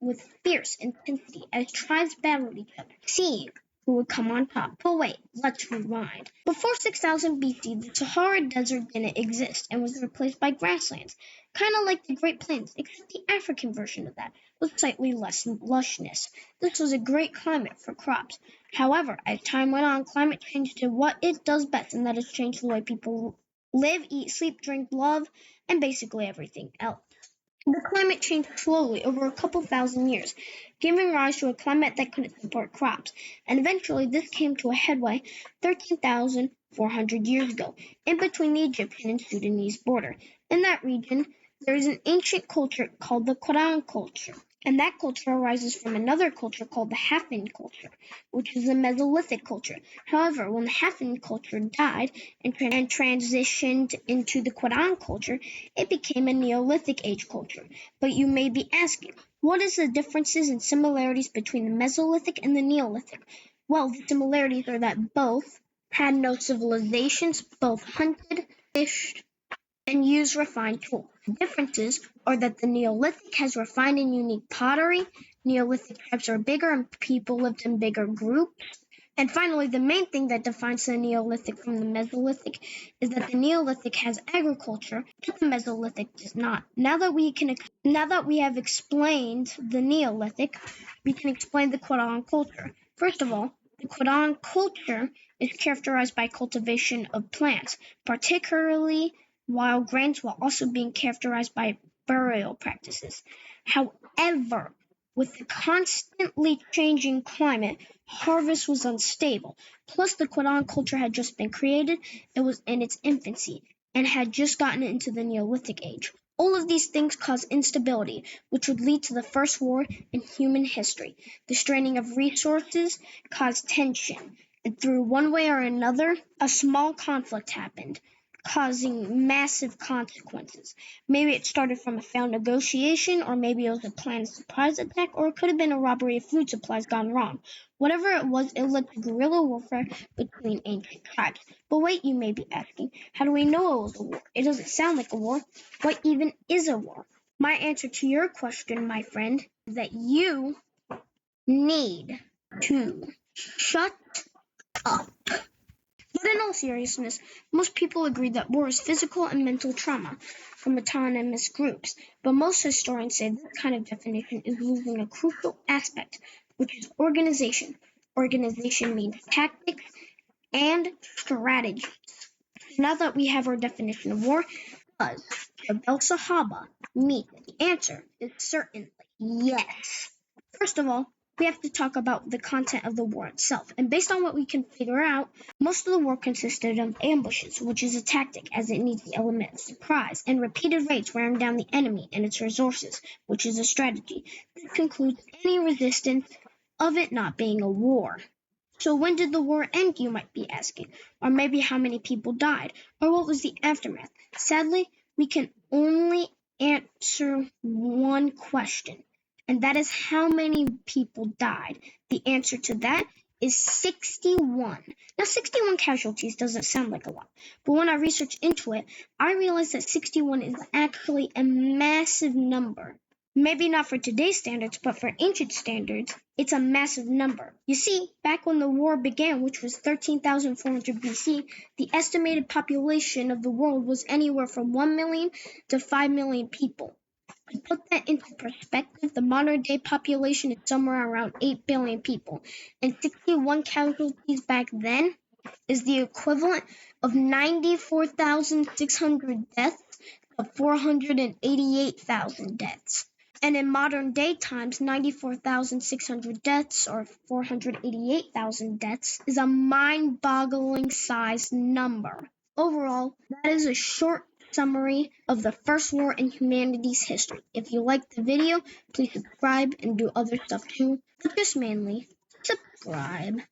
with fierce intensity as tribes battled each other, seeing who would come on top. But wait, let's rewind. Before 6000 BC, the Sahara Desert didn't exist and was replaced by grasslands, kind of like the Great Plains, except the African version of that, with slightly less lushness. This was a great climate for crops. However, as time went on, climate changed to what it does best, and that is change the way people live, eat, sleep, drink, love, and basically everything else. The climate changed slowly over a couple thousand years, giving rise to a climate that couldn't support crops, and eventually this came to a headway 13,400 years ago, in between the Egyptian and Sudanese border. In that region, there is an ancient culture called the Quran culture, and that culture arises from another culture called the Hafan culture, which is the Mesolithic culture. However, when the Hafan culture died and transitioned into the Quran culture, it became a Neolithic age culture. But you may be asking, what is the differences and similarities between the Mesolithic and the Neolithic? Well, the similarities are that both had no civilizations, both hunted, fished, and use refined tools. The differences are that the Neolithic has refined and unique pottery, Neolithic tribes are bigger and people lived in bigger groups. And finally, the main thing that defines the Neolithic from the Mesolithic is that the Neolithic has agriculture, but the Mesolithic does not. Now that we have explained the Neolithic, we can explain the Quran culture. First of all, the Quran culture is characterized by cultivation of plants, particularly wild grains, while also being characterized by burial practices. However, with the constantly changing climate, harvest was unstable. Plus, the Quran culture had just been created, it was in its infancy, and had just gotten into the Neolithic age. All of these things caused instability, which would lead to the first war in human history. The straining of resources caused tension, and through one way or another, a small conflict happened, causing massive consequences. Maybe it started from a failed negotiation, or maybe it was a planned surprise attack, or it could have been a robbery of food supplies gone wrong. Whatever it was, it led to guerrilla warfare between ancient tribes. But wait, you may be asking, how do we know it was a war? It doesn't sound like a war. What even is a war? My answer to your question, my friend, is that you need to shut up. But in all seriousness, most people agree that war is physical and mental trauma from autonomous groups, but most historians say this kind of definition is losing a crucial aspect, which is organization. Organization means tactics and strategy. Now that we have our definition of war, does Jabal Sahaba meet? The answer is certainly yes. First of all, we have to talk about the content of the war itself, and based on what we can figure out, most of the war consisted of ambushes, which is a tactic as it needs the element of surprise, and repeated raids wearing down the enemy and its resources, which is a strategy. This concludes any resistance of it not being a war. So when did the war end, you might be asking? Or maybe how many people died? Or what was the aftermath? Sadly, we can only answer one question, and that is how many people died. The answer to that is 61. Now, 61 casualties doesn't sound like a lot, but when I researched into it, I realized that 61 is actually a massive number. Maybe not for today's standards, but for ancient standards, it's a massive number. You see, back when the war began, which was 13,400 BC, the estimated population of the world was anywhere from 1 million to 5 million people. To put that into perspective, the modern-day population is somewhere around 8 billion people, and 61 casualties back then is the equivalent of 94,600 deaths to 488,000 deaths. And in modern-day times, 94,600 deaths or 488,000 deaths is a mind-boggling sized number. Overall, that is a short summary of the first war in humanity's history. If you liked the video, please subscribe and do other stuff too, but just mainly subscribe.